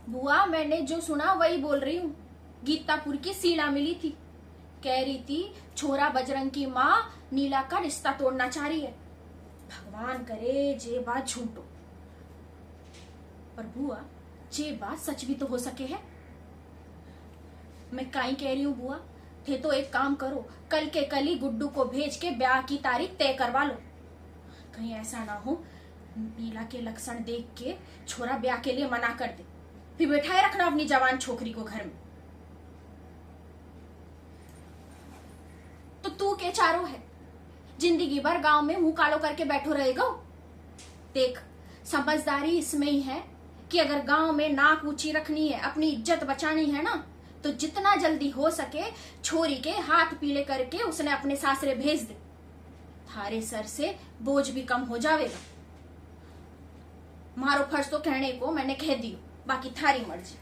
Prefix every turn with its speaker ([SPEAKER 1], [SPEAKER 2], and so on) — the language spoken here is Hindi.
[SPEAKER 1] बुआ मैंने जो सुना वही बोल रही हूँ। गीतापुर की सीना मिली थी, कह रही थी छोरा बजरंग की माँ नीला का रिश्ता तोड़ना चाह रही है। भगवान करे जे बात झूठ हो, पर बुआ जे बात सच भी तो हो सके है। मैं काई कह रही हूँ बुआ, थे तो एक काम करो, कल के कल ही गुड्डू को भेज के ब्याह की तारीख तय करवा लो। कहीं ऐसा ना हो नीला के लक्षण देख के छोरा ब्याह के लिए मना कर दे, फिर बैठाए रखना अपनी जवान छोकरी को घर में। तो तू के चारो है, जिंदगी भर गांव में मुंह कालो करके बैठो रहेगा। देख समझदारी इसमें ही है कि अगर गांव में नाक ऊंची रखनी है, अपनी इज्जत बचानी है ना, तो जितना जल्दी हो सके छोरी के हाथ पीले करके उसने अपने सासरे भेज दे। थारे सर से बोझ भी कम हो जाएगा। मारो फर्ज तो कहने को मैंने कह दियो, बाकी थारी मर्जी।